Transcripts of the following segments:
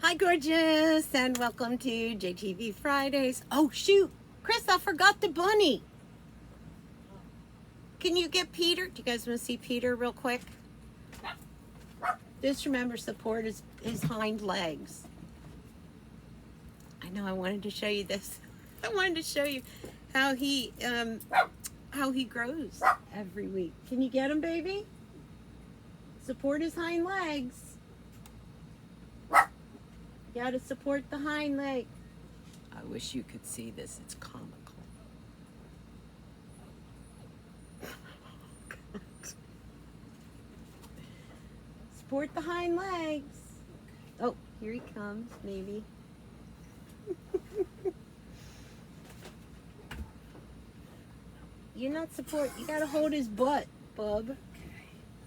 Hi, gorgeous, and welcome to JTV Fridays. Oh, shoot. Chris, I forgot the bunny. Can you get Peter? Do you guys want to see Peter real quick? Just remember, support his hind legs. I know I wanted to show you this. I wanted to show you how he grows every week. Can you get him, baby? Support his hind legs. You gotta support the hind leg. I wish you could see this. It's comical. Support the hind legs. Oh, here he comes, maybe. You're not support. You gotta hold his butt, bub.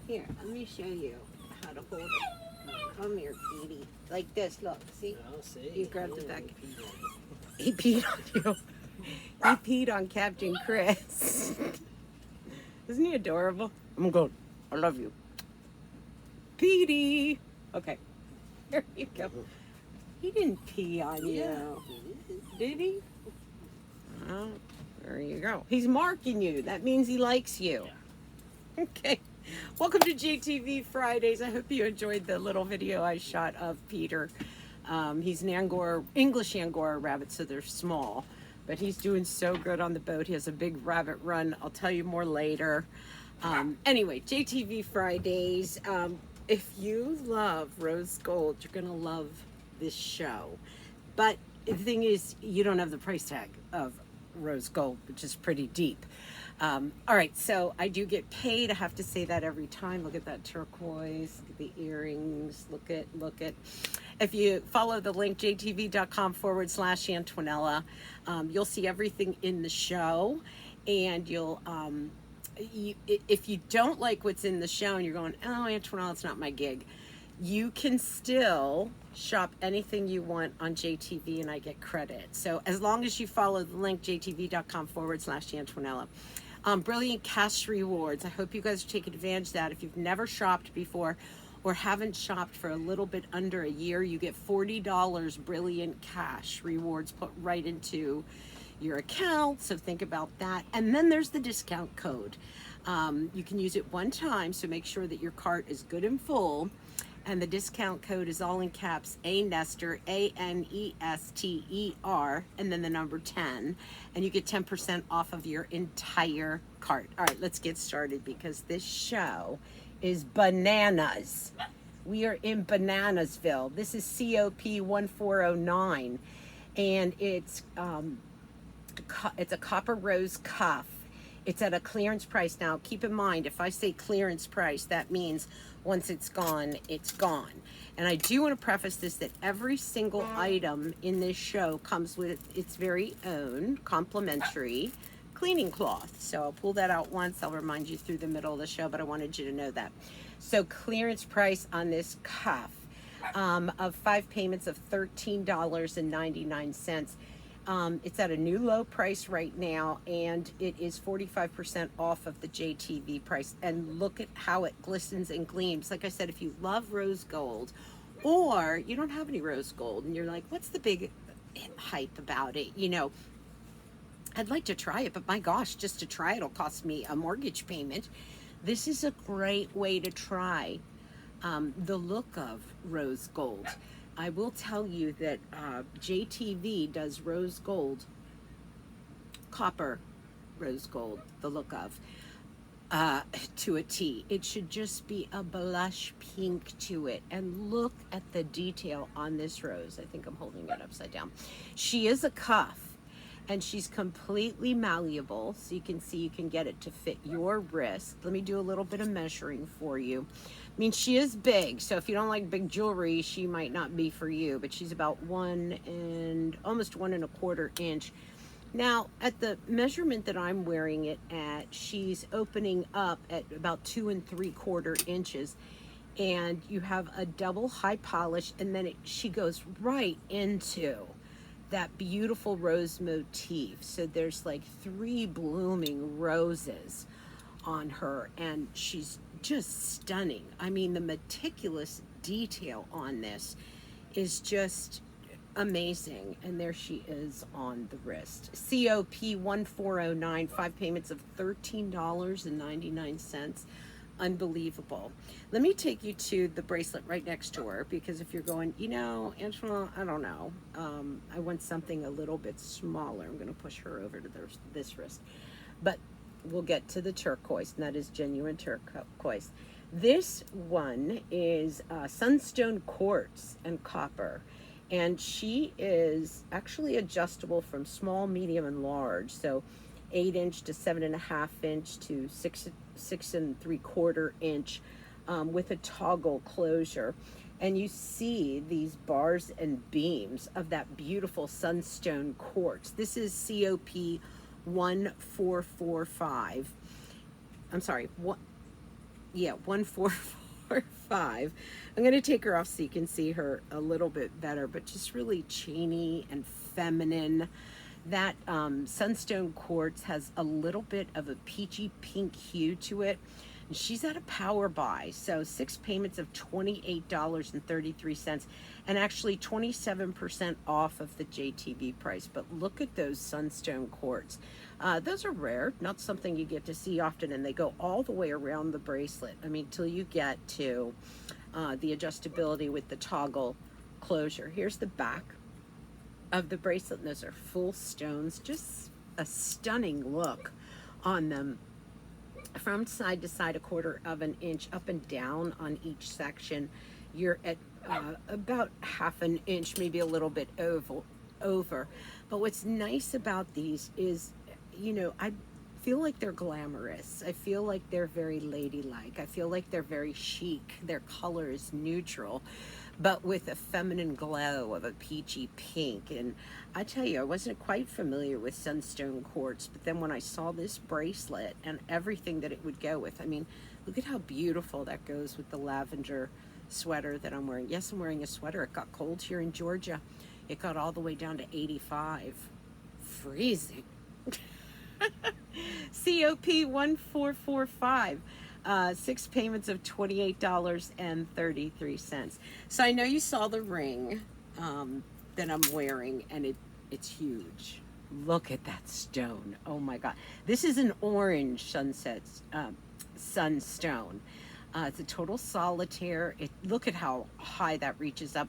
Here, let me show you how to hold it. Come here, Petey. Like this, look, see? I'll see. You grabbed it back. He peed on you. He peed on Captain Chris. Isn't he adorable? I'm good. I love you. Petey. Okay. Here you go. He didn't pee on you. Did he? Oh, there you go. He's marking you. That means he likes you. Okay. Welcome to JTV Fridays. I hope you enjoyed the little video I shot of Peter. He's an Angora, English Angora rabbit, so they're small. But he's doing so good on the boat. He has a big rabbit run. I'll tell you more later. Anyway, JTV Fridays. If you love rose gold, you're going to love this show. But the thing is, you don't have the price tag of rose gold, which is pretty deep. All right, so I do get paid. I have to say that every time. Look at that turquoise. Look at the earrings. Look at. If you follow the link, jtv.com/Antonella, you'll see everything in the show. And you'll, if you don't like what's in the show and you're going, oh, Antonella, it's not my gig, you can still shop anything you want on JTV and I get credit. So as long as you follow the link, jtv.com/Antonella. Brilliant cash rewards. I hope you guys are taking advantage of that. If you've never shopped before or haven't shopped for a little bit under a year, you get $40 brilliant cash rewards put right into your account. So think about that. And then there's the discount code. You can use it one time, so make sure that your cart is good and full. And the discount code is all in caps, ANESTER, ANESTER, and then the number 10. And you get 10% off of your entire cart. All right, let's get started because this show is bananas. We are in Bananasville. This is COP 1409. And it's a copper rose cuff. It's at a clearance price now. Keep in mind, if I say clearance price, that means once it's gone, it's gone. And I do want to preface this that every single item in this show comes with its very own complimentary cleaning cloth. So I'll pull that out once. I'll remind you through the middle of the show, but I wanted you to know that. So clearance price on this cuff of 5 payments of $13.99. It's at a new low price right now, and it is 45% off of the JTV price. And look at how it glistens and gleams. Like I said, if you love rose gold, or you don't have any rose gold, and you're like, what's the big hype about it? You know, I'd like to try it, but my gosh, just to try it'll cost me a mortgage payment. This is a great way to try the look of rose gold. I will tell you that JTV does rose gold, copper rose gold, the look of, to a T. It should just be a blush pink to it. And look at the detail on this rose. I think I'm holding it upside down. She is a cuff, and she's completely malleable. So you can see you can get it to fit your wrist. Let me do a little bit of measuring for you. I mean, she is big, so if you don't like big jewelry, she might not be for you, but she's about almost 1 1/4 inch. Now, at the measurement that I'm wearing it at, she's opening up at about 2 3/4 inches, and you have a double high polish, and then she goes right into that beautiful rose motif. So there's like 3 blooming roses on her, and she's just stunning. I mean, the meticulous detail on this is just amazing. And there she is on the wrist. COP 1409, 5 payments of $13.99. Unbelievable. Let me take you to the bracelet right next to her, because if you're going, you know, Angela, I don't know, I want something a little bit smaller. I'm going to push her over to this wrist. But we'll get to the turquoise, and that is genuine turquoise. This one is Sunstone quartz and copper. And she is actually adjustable from small, medium, and large. So 8-inch to 7.5-inch to 6 3/4 inch, with a toggle closure. And you see these bars and beams of that beautiful Sunstone quartz. This is COP 1445. I'm sorry, 1445. I'm going to take her off so you can see her a little bit better, but just really chainy and feminine. That Sunstone quartz has a little bit of a peachy pink hue to it. And she's at a power buy, so 6 payments of $28.33, and actually 27% off of the JTV price. But look at those Sunstone quartz. Those are rare, not something you get to see often, and they go all the way around the bracelet. I mean, till you get to the adjustability with the toggle closure. Here's the back of the bracelet, and those are full stones. Just a stunning look on them. From side to side, 1/4 inch up and down on each section. You're at about 1/2 inch, maybe a little bit over. But what's nice about these is, you know, I feel like they're glamorous. I feel like they're very ladylike. I feel like they're very chic. Their color is neutral, but with a feminine glow of a peachy pink. And I tell you, I wasn't quite familiar with Sunstone quartz, but then when I saw this bracelet and everything that it would go with, I mean, look at how beautiful that goes with the lavender sweater that I'm wearing. Yes, I'm wearing a sweater. It got cold here in Georgia. It got all the way down to 85. Freezing. COP 1445. 6 payments of $28.33. So I know you saw the ring that I'm wearing, and it's huge. Look at that stone. Oh my God. This is an orange sunstone. It's a total solitaire. Look at how high that reaches up.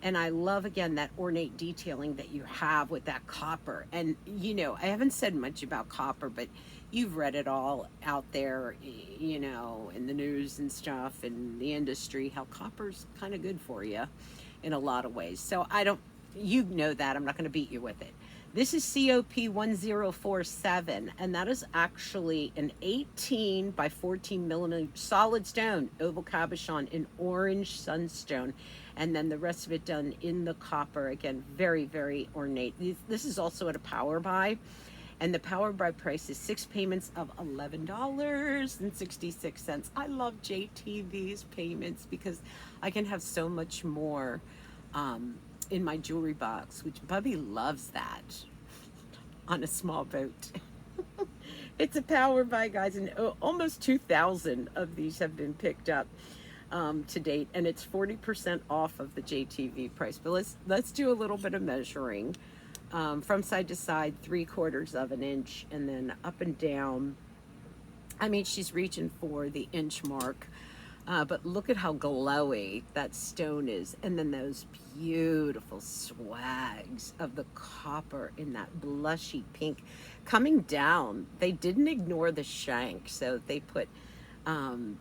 And I love, again, that ornate detailing that you have with that copper. And, you know, I haven't said much about copper, but you've read it all out there, you know, in the news and stuff, in the industry, how copper's kind of good for you in a lot of ways. So you know that. I'm not going to beat you with it. This is COP 1047, and that is actually an 18 by 14 millimeter solid stone oval cabochon in orange sunstone, and then the rest of it done in the copper. Again, very, very ornate. This is also at a power buy, and the power buy price is 6 payments of $11.66. I love JTV's payments because I can have so much more in my jewelry box, which Bubby loves that on a small boat. It's a power buy, guys, and almost 2,000 of these have been picked up to date, and it's 40% off of the JTV price. But let's do a little bit of measuring. From side to side, 3/4 inch, and then up and down. I mean, she's reaching for the inch mark. But look at how glowy that stone is. And then those beautiful swags of the copper in that blushy pink coming down. They didn't ignore the shank, so they put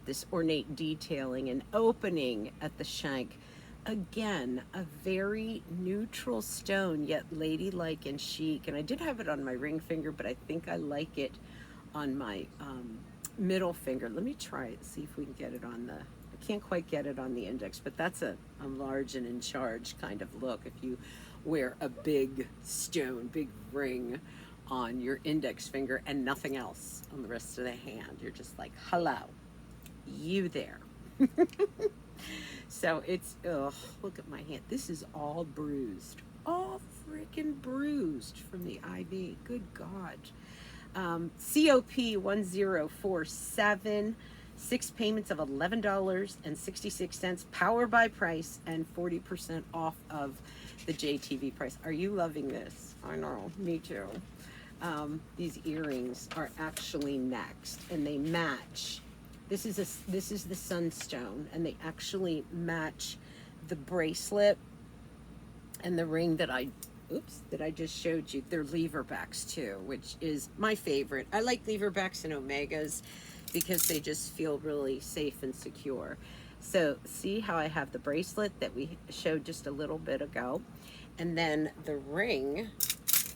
this ornate detailing and opening at the shank. Again, a very neutral stone, yet ladylike and chic. And I did have it on my ring finger, but I think I like it on my middle finger. Let me try it, see if we can get it on I can't quite get it on the index, but that's a large and in charge kind of look. If you wear a big stone, big ring on your index finger and nothing else on the rest of the hand, you're just like, hello, you there. So it's, look at my hand. This is all bruised, all freaking bruised from the IV. Good God. COP 1047, 6 payments of $11.66, power by price, and 40% off of the JTV price. Are you loving this? I know, me too. These earrings are actually next, and they match. This is the Sunstone, and they actually match the bracelet and the ring that I just showed you. They're lever backs too, which is my favorite. I like lever backs and Omegas because they just feel really safe and secure. So see how I have the bracelet that we showed just a little bit ago, and then the ring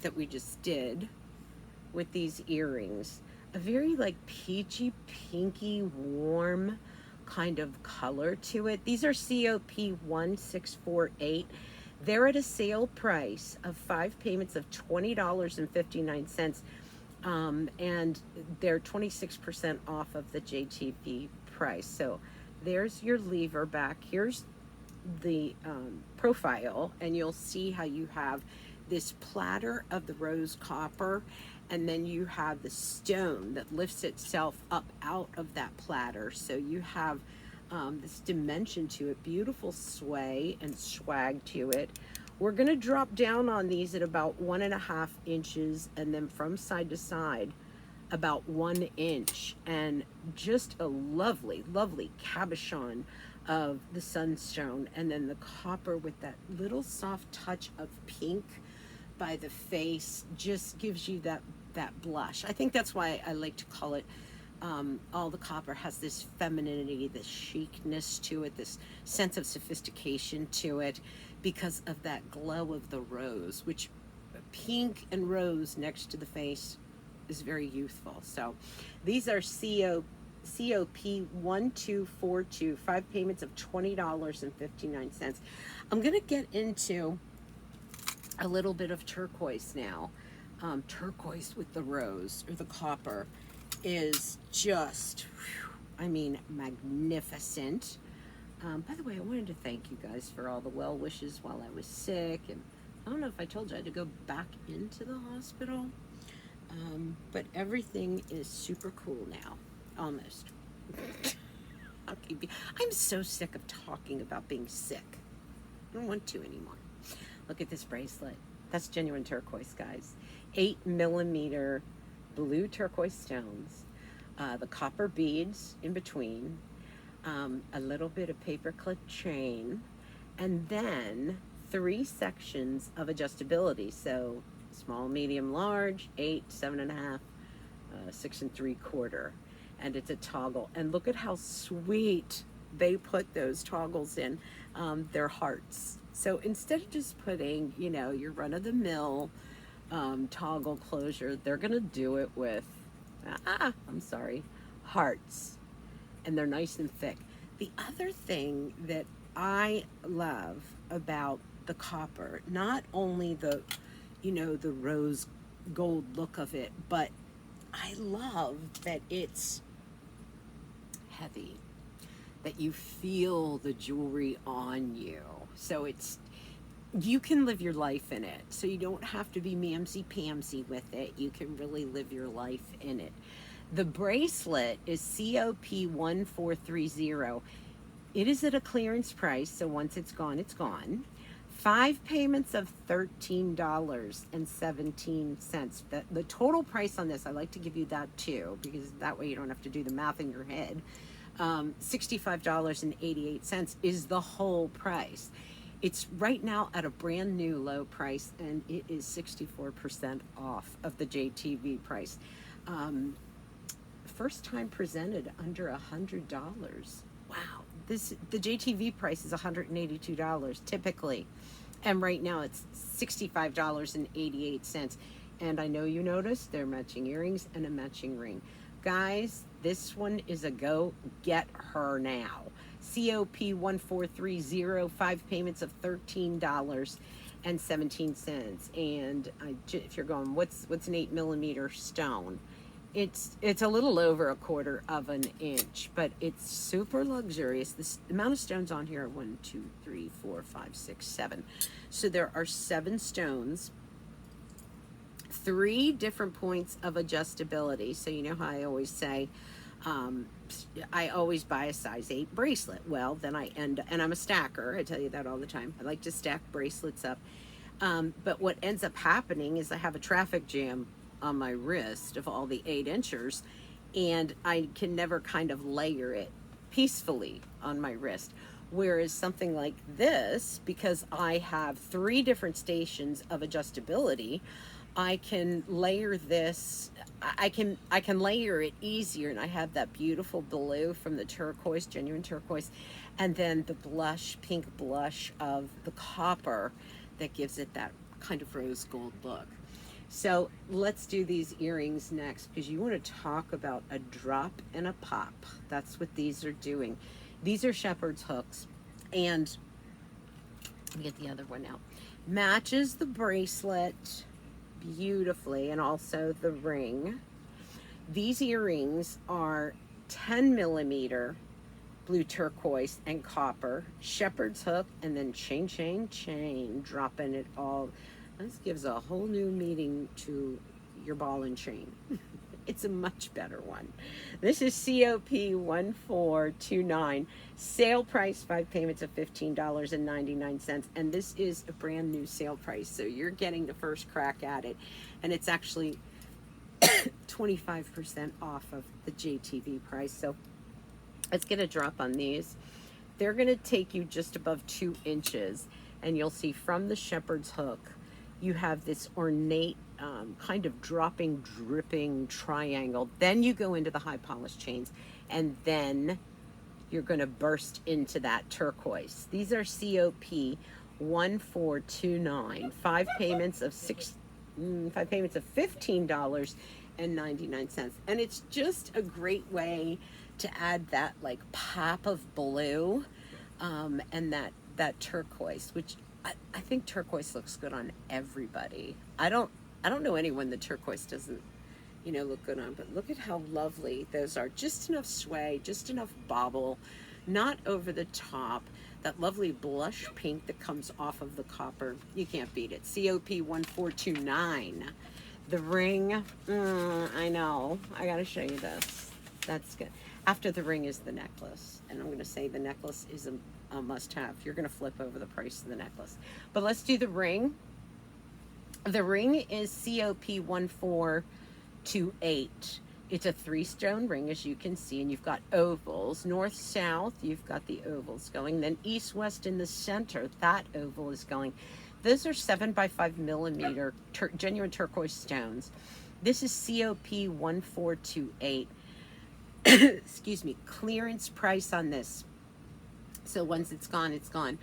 that we just did with these earrings. A very like peachy, pinky, warm kind of color to it. These are COP 1648. They're at a sale price of 5 payments of $20.59. And they're 26% off of the JTV price. So there's your lever back. Here's the profile, and you'll see how you have this platter of the rose copper, and then you have the stone that lifts itself up out of that platter. So you have this dimension to it, beautiful sway and swag to it. We're gonna drop down on these at about 1.5 inches, and then from side to side about 1 inch, and just a lovely, lovely cabochon of the Sunstone, and then the copper with that little soft touch of pink by the face just gives you that blush. I think that's why I like to call it all the copper has this femininity, this chicness to it, this sense of sophistication to it, because of that glow of the rose, which pink and rose next to the face is very youthful. So these are COP 1242, 5 payments of $20.59. I'm gonna get into a little bit of turquoise now. Turquoise with the rose or the copper is just, I mean, magnificent. By the way, I wanted to thank you guys for all the well wishes while I was sick, and I don't know if I told you I had to go back into the hospital, but everything is super cool now, almost. I'm so sick of talking about being sick. I don't want to anymore. Look at this bracelet. That's genuine turquoise, guys. 8mm blue turquoise stones, the copper beads in between, a little bit of paperclip chain, and then 3 sections of adjustability. So small, medium, large, 8, 7.5, 6 3/4, and it's a toggle. And look at how sweet they put those toggles in. They're hearts. So instead of just putting, you know, your run-of-the-mill toggle closure, they're gonna do it with hearts, and they're nice and thick. The other thing that I love about the copper, not only the, you know, the rose gold look of it, but I love that it's heavy, that you feel the jewelry on you. So you can live your life in it. So you don't have to be mamsy-pamsy with it. You can really live your life in it. The bracelet is COP 1430. It is at a clearance price, so once it's gone, it's gone. 5 payments of $13.17. The total price on this, I like to give you that too, because that way you don't have to do the math in your head. $65.88 is the whole price. It's right now at a brand new low price, and it is 64% off of the JTV price. First time presented under $100. Wow. The JTV price is $182 typically, and right now it's $65.88. And I know you noticed they're matching earrings and a matching ring. Guys, this one is a go. Get her now. COP 1430, 5 payments of $13.17. And if you're going, what's an 8mm stone? It's a little over 1/4 of an inch, but it's super luxurious. The amount of stones on here are 1, 2, 3, 4, 5, 6, 7. So there are 7 stones, 3 different points of adjustability. So you know how I always say, I always buy a size 8 bracelet. Well, then I end, and I'm a stacker. I tell you that all the time. I like to stack bracelets up. But what ends up happening is I have a traffic jam on my wrist of all the 8-inchers, and I can never kind of layer it peacefully on my wrist. Whereas something like this, because I have 3 different stations of adjustability, I can layer this. I can layer it easier, and I have that beautiful blue from the turquoise, genuine turquoise, and then the blush, pink blush of the copper that gives it that kind of rose gold look. So let's do these earrings next, because you want to talk about a drop and a pop. That's what these are doing. These are shepherd's hooks, and let me get the other one out. Matches the bracelet beautifully, and also the ring. These earrings are 10 millimeter blue turquoise and copper, shepherd's hook, and then chain, dropping it all. This gives a whole new meaning to your ball and chain. It's a much better one. This is COP 1429. Sale price, 5 payments of $15.99. And this is a brand new sale price. So you're getting the first crack at it. And it's actually 25% off of the JTV price. So let's get a drop on these. They're going to take you just above 2 inches. And you'll see from the shepherd's hook, you have this ornate kind of dropping, dripping triangle. Then you go into the high polished chains, and then you're going to burst into that turquoise. These are COP 1429. 5 payments of $15.99. And it's just a great way to add that like pop of blue, and that turquoise, which I think turquoise looks good on everybody. I don't know anyone that turquoise doesn't, look good on, but look at how lovely those are. Just enough sway, just enough bobble, not over the top. That lovely blush pink that comes off of the copper. You can't beat it. COP 1429. The ring, I know. I gotta show you this. That's good. After the ring is the necklace. And I'm gonna say the necklace is a must-have. You're going to flip over the price of the necklace. But let's do the ring. The ring is COP 1428. It's a 3-stone ring, as you can see, and you've got ovals. North-south, you've got the ovals going. Then east-west in the center, that oval is going. Those are 7 by 5 millimeter genuine turquoise stones. This is COP 1428. Excuse me. Clearance price on this. So once it's gone, it's gone.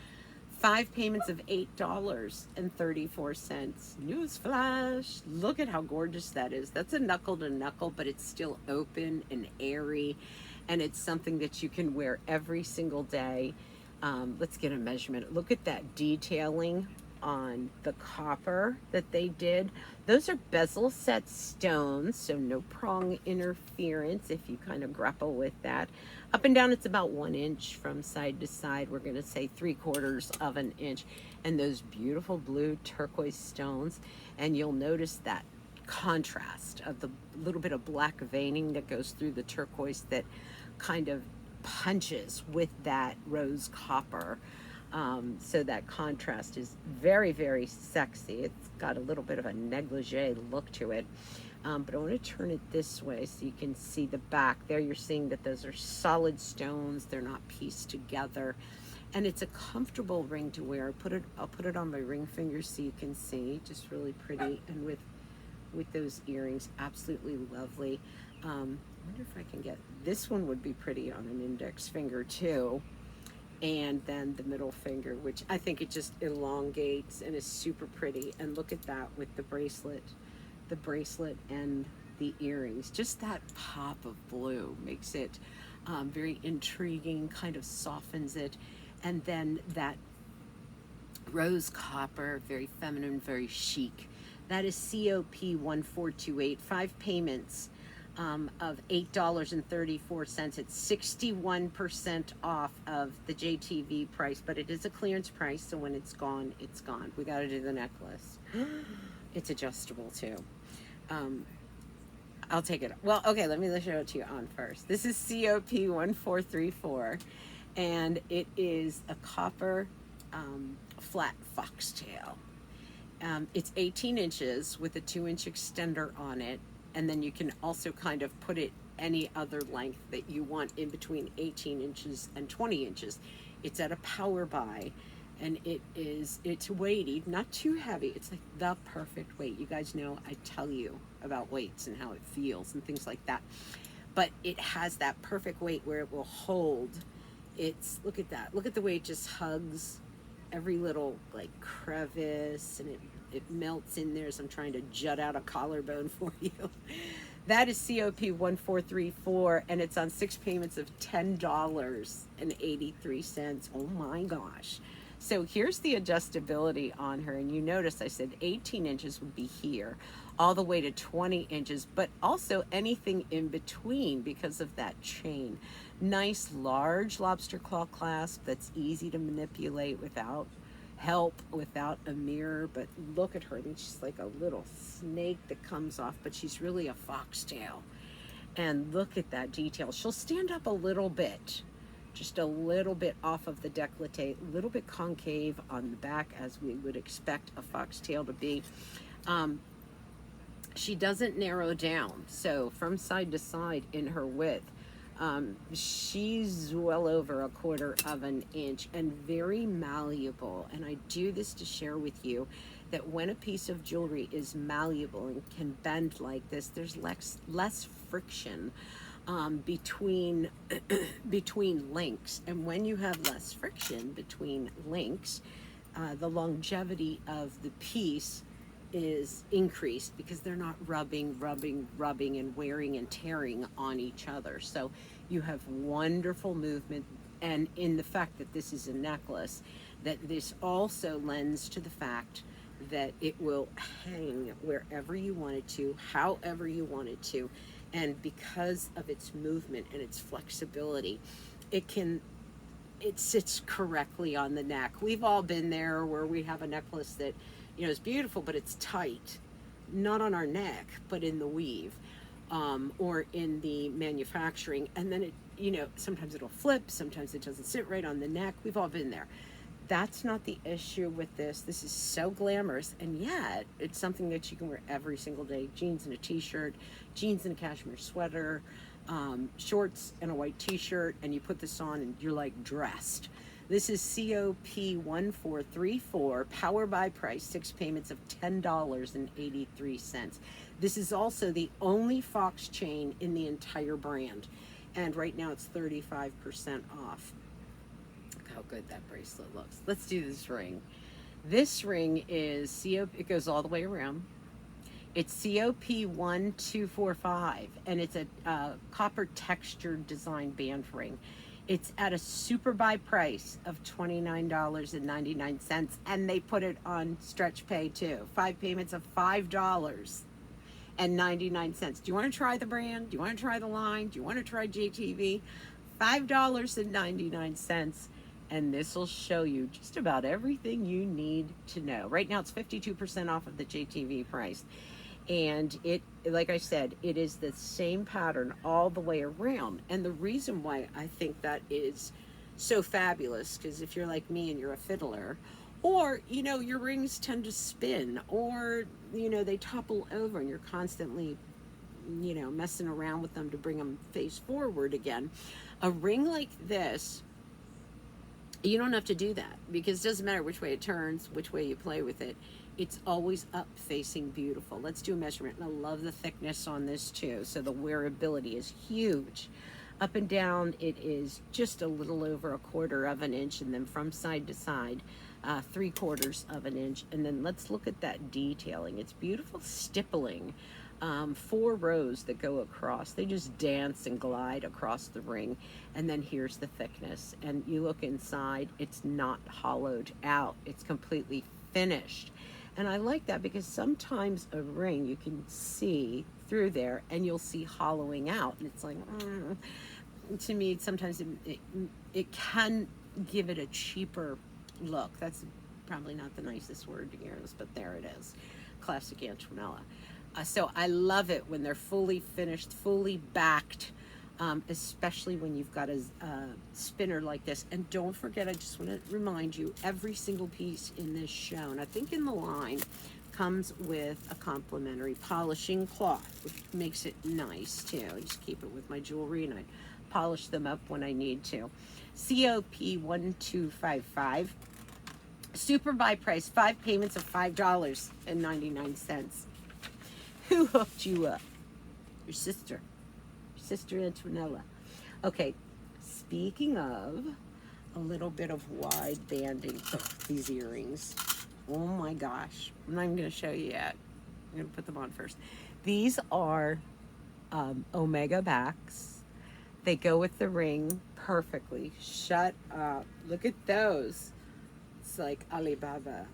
5 payments of $8.34. Newsflash. Look at how gorgeous that is. That's a knuckle to knuckle, but it's still open and airy. And it's something that you can wear every single day. Let's get a measurement. Look at that detailing on the copper that they did. Those are bezel set stones, so no prong interference if you kind of grapple with that. Up and down, it's about 1 inch from side to side. We're going to say 3/4 of an inch. And those beautiful blue turquoise stones. And you'll notice that contrast of the little bit of black veining that goes through the turquoise that kind of punches with that rose copper. So that contrast is very, very sexy. It's got a little bit of a negligee look to it. But I want to turn it this way so you can see the back. There you're seeing that those are solid stones. They're not pieced together. And it's a comfortable ring to wear. I'll put it on my ring finger so you can see. Just really pretty. And with those earrings, absolutely lovely. I wonder if I can get, this one would be pretty on an index finger too. And then the middle finger, which I think it just elongates and is super pretty. And look at that with the bracelet and the earrings. Just that pop of blue makes it very intriguing, kind of softens it. And then that rose copper, very feminine, very chic. That is COP 1428, 5 payments of $8.34. It's 61% off of the JTV price, but it is a clearance price, so when it's gone, it's gone. We got to do the necklace. It's adjustable too. I'll take it. Well, okay, let me show it to you on first. This is COP1434, and it is a copper flat foxtail. It's 18 inches with a 2-inch extender on it, and then you can also kind of put it any other length that you want in between 18 inches and 20 inches. It's at a power buy, and it's weighty, not too heavy. It's like the perfect weight. You guys know I tell you about weights and how it feels and things like that, but it has that perfect weight where it will hold. It's, look at that, look at the way it just hugs every little like crevice, and it melts in there as I'm trying to jut out a collarbone for you. That is COP1434, and it's on 6 payments of $10.83. Oh my gosh. So here's the adjustability on her, and you notice I said 18 inches would be here, all the way to 20 inches, but also anything in between because of that chain. Nice large lobster claw clasp that's easy to manipulate without help, without a mirror. But look at her, she's like a little snake that comes off, but she's really a foxtail. And look at that detail. She'll stand up a little bit, just a little bit off of the décolleté, a little bit concave on the back, as we would expect a foxtail to be. She doesn't narrow down, so from side to side in her width, she's well over 1/4 of an inch and very malleable. And I do this to share with you that when a piece of jewelry is malleable and can bend like this, there's less friction between between links. And when you have less friction between links, the longevity of the piece is increased because they're not rubbing and wearing and tearing on each other. So you have wonderful movement, and in the fact that this is a necklace, that this also lends to the fact that it will hang wherever you want it to, however you want it to, and because of its movement and its flexibility, it sits correctly on the neck. We've all been there where we have a necklace that, you know, it's beautiful, but it's tight, not on our neck, but in the weave, or in the manufacturing. And then it, you know, sometimes it'll flip, sometimes it doesn't sit right on the neck. We've all been there. That's not the issue with this. This is so glamorous, and yet it's something that you can wear every single day. Jeans and a t-shirt, jeans and a cashmere sweater, shorts and a white t-shirt, and you put this on and you're like dressed. This is COP1434, power by price, 6 payments of $10.83. This is also the only Fox chain in the entire brand, and right now it's 35% off. Look how good that bracelet looks. Let's do this ring. This ring is it goes all the way around. It's COP1245, and it's a copper textured design band ring. It's at a super buy price of $29.99, and they put it on stretch pay too. 5 payments of $5.99. Do you want to try the brand? Do you want to try the line? Do you want to try JTV? $5.99, and this will show you just about everything you need to know. Right now it's 52% off of the JTV price. And it, like I said, it is the same pattern all the way around. And the reason why I think that is so fabulous, because if you're like me and you're a fiddler, or, you know, your rings tend to spin, or, you know, they topple over and you're constantly, you know, messing around with them to bring them face forward again. A ring like this, you don't have to do that, because it doesn't matter which way it turns, which way you play with it. It's always up facing beautiful. Let's do a measurement. And I love the thickness on this too. So the wearability is huge. Up and down, it is just a little over 1/4 of an inch. And then from side to side, 3/4 of an inch. And then let's look at that detailing. It's beautiful stippling. 4 rows that go across. They just dance and glide across the ring. And then here's the thickness. And you look inside, it's not hollowed out. It's completely finished. And I like that, because sometimes a ring you can see through there and you'll see hollowing out, and it's like, to me sometimes it can give it a cheaper look. That's probably not the nicest word to use, but there it is. Classic Antonella. So I love it when they're fully finished, fully backed, especially when you've got a spinner like this. And don't forget, I just want to remind you, every single piece in this show, and I think in the line, comes with a complimentary polishing cloth, which makes it nice too. I just keep it with my jewelry and I polish them up when I need to. COP1255. Super buy price, 5 payments of $5.99. Who hooked you up? Your sister Antonella. Okay, speaking of a little bit of wide banding, these earrings. Oh my gosh, I'm not even gonna show you yet. I'm gonna put them on first. These are Omega backs. They go with the ring perfectly. Shut up, look at those. It's like Alibaba.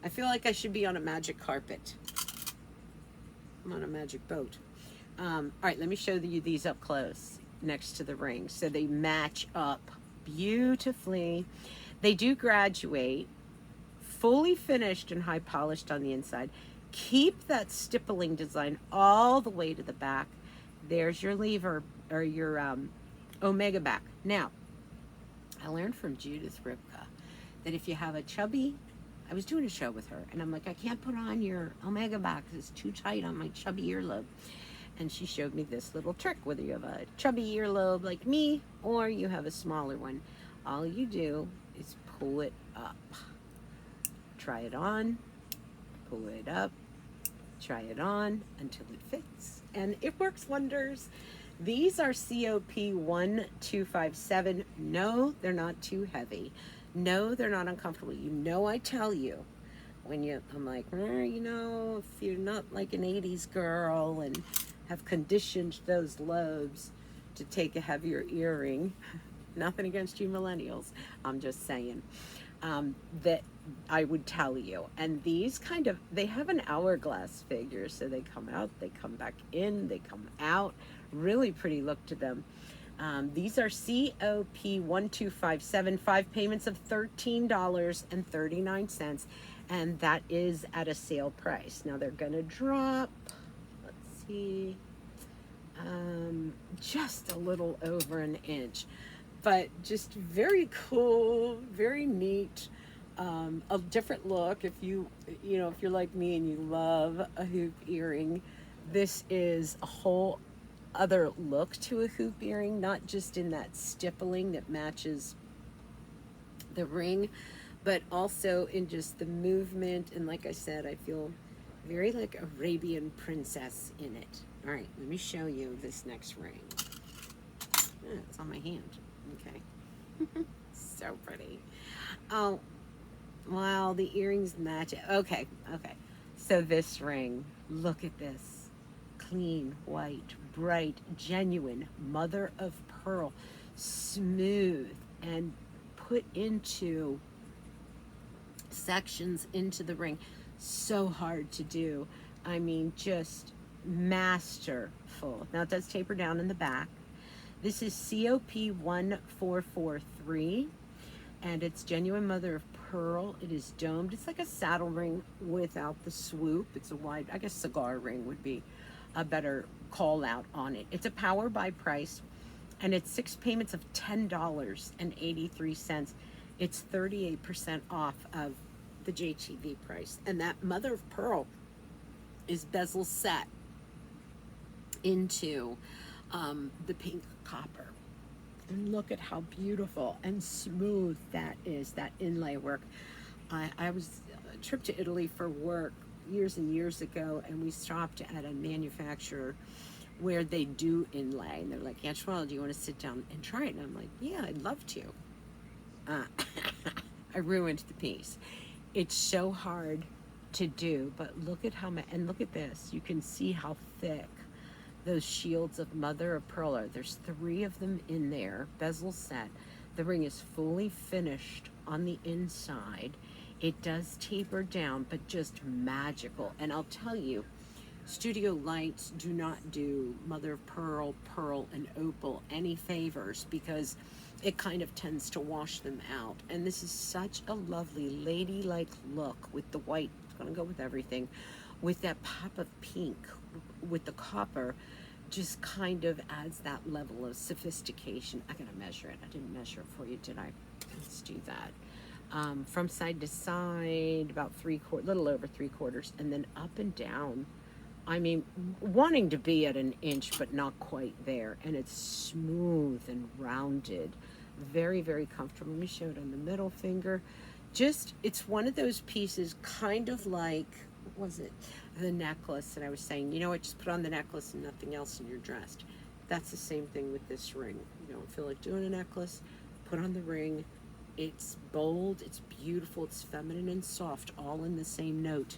I feel like I should be on a magic carpet. I'm on a magic boat. All right, let me show you these up close next to the ring. So they match up beautifully. They do graduate, fully finished and high polished on the inside. Keep that stippling design all the way to the back. There's your lever, or your Omega back. Now, I learned from Judith Ripka that if you have a chubby, I was doing a show with her, and I'm like, I can't put on your Omega back because it's too tight on my chubby earlobe. And she showed me this little trick, whether you have a chubby earlobe like me, or you have a smaller one. All you do is pull it up. Try it on, pull it up, try it on until it fits. And it works wonders. These are COP1257. No, they're not too heavy. No, they're not uncomfortable. You know, I tell you, when I'm like, you know, if you're not like an 80s girl and have conditioned those lobes to take a heavier earring, nothing against you millennials, I'm just saying, that I would tell you. And these they have an hourglass figure, so they come out, they come back in, they come out. Really pretty look to them. These are COP1257, 5 payments of $13.39, and that is at a sale price. Now they're gonna drop, let's see, just a little over an inch, but just very cool, very neat, a different look. If if you're like me and you love a hoop earring, this is a whole other look to a hoop earring, not just in that stippling that matches the ring, but also in just the movement. And like I said, I feel very like Arabian princess in it. All right, let me show you this next ring. It's on my hand. Okay. So pretty. Oh, wow, the earrings match it. Okay. So this ring, look at this. Clean, white, bright, genuine, mother of pearl, smooth, and put into sections into the ring. So hard to do. I mean, just masterful. Now it does taper down in the back. This is COP1443, and it's genuine mother of pearl. It is domed. It's like a saddle ring without the swoop. It's a wide, I guess cigar ring would be a better call out on it. It's a power buy price, and it's 6 payments of $10.83. It's 38% off of the JTV price. And that mother of pearl is bezel set into the pink copper. And look at how beautiful and smooth that is, that inlay work. I was a trip to Italy for work years and years ago, and we stopped at a manufacturer where they do inlay, and they're like, Antoine, do you want to sit down and try it? And I'm like, yeah, I'd love to. I ruined the piece. It's so hard to do, but look at how much, and look at this. You can see how thick those shields of mother of pearl are. There's 3 of them in there, bezel set. The ring is fully finished on the inside. It does taper down, but just magical. And I'll tell you, Studio Lights do not do mother of pearl, pearl, and opal any favors, because it kind of tends to wash them out. And this is such a lovely ladylike look with the white. It's gonna go with everything. with that pop of pink with the copper, just kind of adds that level of sophistication. I gotta measure it. I didn't measure it for you, did I? Let's do that. From side to side, about little over 3/4, and then up and down. I mean, wanting to be at an inch, but not quite there. And it's smooth and rounded. Very, very comfortable. Let me show it on the middle finger. Just, it's one of those pieces, kind of like, what was it? The necklace that I was saying, you know what, just put on the necklace and nothing else and you're dressed. That's the same thing with this ring. You don't feel like doing a necklace, put on the ring. It's bold, it's beautiful, it's feminine and soft, all in the same note.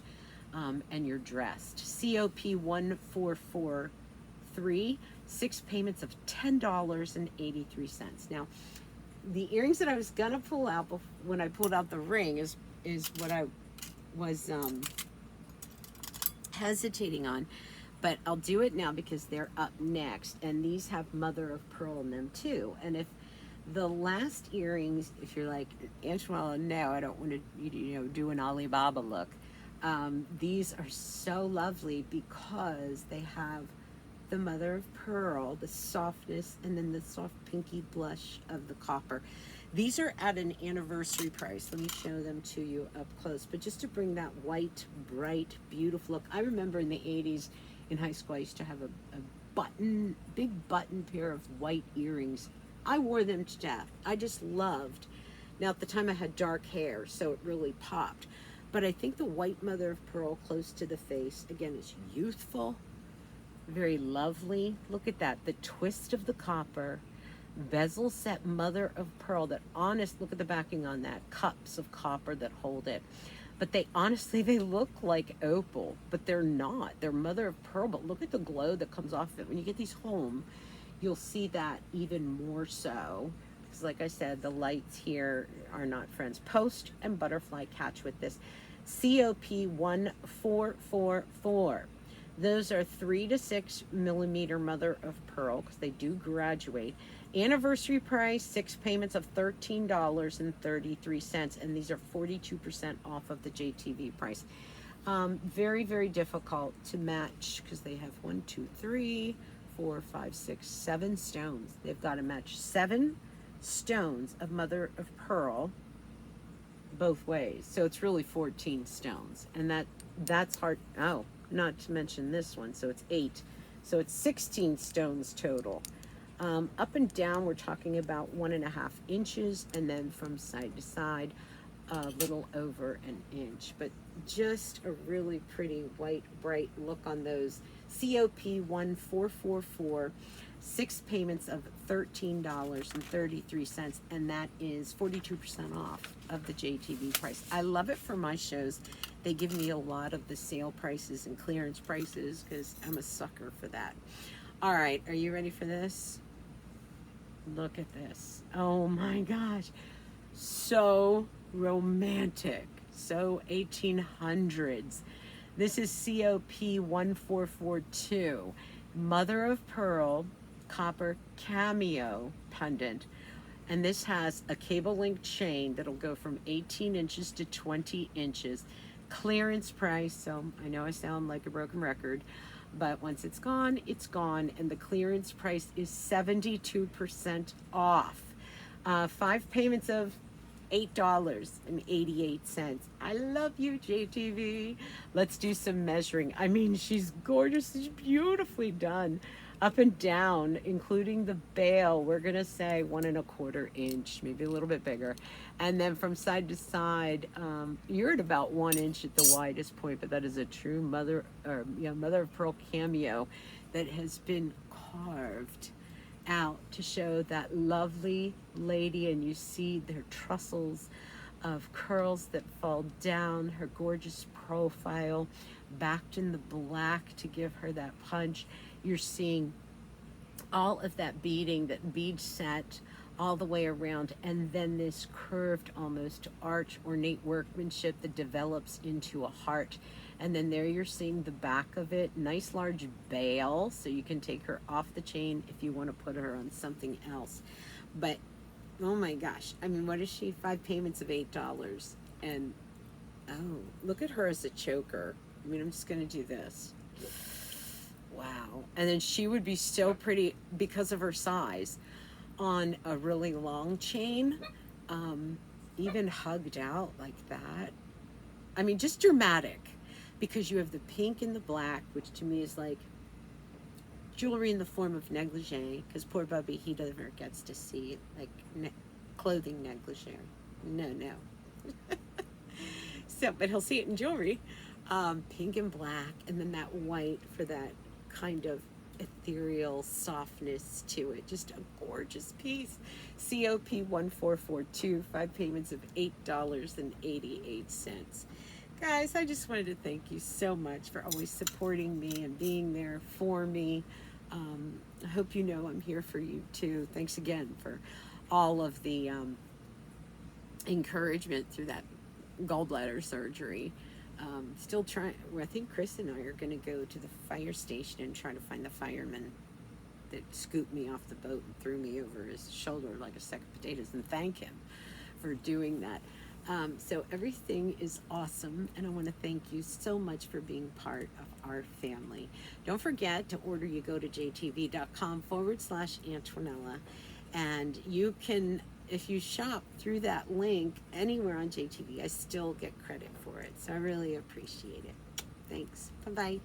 And you're dressed. COP 1443, 6 payments of $10.83. Now, the earrings that I was gonna pull out when I pulled out the ring is what I was hesitating on, but I'll do it now because they're up next, and these have mother of pearl in them too. And if the last earrings, if you're like, Antoinette, no, I don't want to, do an Alibaba look. These are so lovely because they have the mother of pearl, the softness, and then the soft pinky blush of the copper. These are at an anniversary price. Let me show them to you up close. But just to bring that white, bright, beautiful look. I remember in the 80s in high school, I used to have a big button pair of white earrings. I wore them to death. I just loved. Now at the time I had dark hair, so it really popped. But I think the white mother of pearl close to the face, again, is youthful, very lovely. Look at that, the twist of the copper, bezel set mother of pearl, that honest, look at the backing on that, cups of copper that hold it. But they look like opal, but they're not. They're mother of pearl, but look at the glow that comes off of it. When you get these home, you'll see that even more so. Because like I said, the lights here are not friends. Post and butterfly catch with this. COP 1444. Those are 3 to 6 millimeter mother of pearl, because they do graduate. Anniversary price, 6 payments of $13.33, and these are 42% off of the JTV price. Very, very difficult to match because they have 1, 2, 3, 4, 5, 6, 7 stones. They've got to match 7 stones of mother of pearl both ways. So it's really 14 stones, and that's hard. Oh, not to mention this one, so it's 8. So it's 16 stones total. Up and down, we're talking about 1.5 inches, and then from side to side, a little over an inch. But just a really pretty white, bright look on those. COP 1444, 6 payments of $13.33, and that is 42% off of the JTV price. I love it for my shows. They give me a lot of the sale prices and clearance prices because I'm a sucker for that. All right, are you ready for this? Look at this. Oh my gosh. So romantic. So 1800s. This is COP 1442. Mother of pearl, copper Cameo pendant. And this has a cable link chain that'll go from 18 inches to 20 inches. Clearance price, so I know I sound like a broken record, but once it's gone, and the clearance price is 72% off. 5 payments of $8.88. I love you, JTV. Let's do some measuring. I mean, she's gorgeous. She's beautifully done. Up and down, including the bail, we're gonna say 1.25 inch, maybe a little bit bigger. And then from side to side, you're at about 1 inch at the widest point, but that is a true mother of pearl cameo that has been carved out to show that lovely lady, and you see their trussels of curls that fall down, her gorgeous profile backed in the black to give her that punch. You're seeing all of that beading, that bead set all the way around, and then this curved almost arch ornate workmanship that develops into a heart. And then there you're seeing the back of it, nice large bail, so you can take her off the chain if you want to put her on something else. But oh my gosh, I mean, what is she? 5 payments of $8. And oh, look at her as a choker. I mean, I'm just going to do this. Wow. And then she would be so pretty because of her size on a really long chain, even hugged out like that. I mean, just dramatic because you have the pink and the black, which to me is like jewelry in the form of negligee, because poor Bubby, he never gets to see like clothing negligee. No. So, but he'll see it in jewelry. Pink and black, and then that white for that kind of ethereal softness to it. Just a gorgeous piece. COP 1442, 5 payments of $8.88. Guys, I just wanted to thank you so much for always supporting me and being there for me. I hope you know I'm here for you too. Thanks again for all of the encouragement through that gallbladder surgery. Still trying. I think Chris and I are going to go to the fire station and try to find the fireman that scooped me off the boat and threw me over his shoulder like a sack of potatoes, and thank him for doing that. So everything is awesome, and I want to thank you so much for being part of our family. Don't forget to order. You go to jtv.com/Antonella, and you can, if you shop through that link anywhere on JTV, I still get credit for it. So I really appreciate it. Thanks. Bye-bye.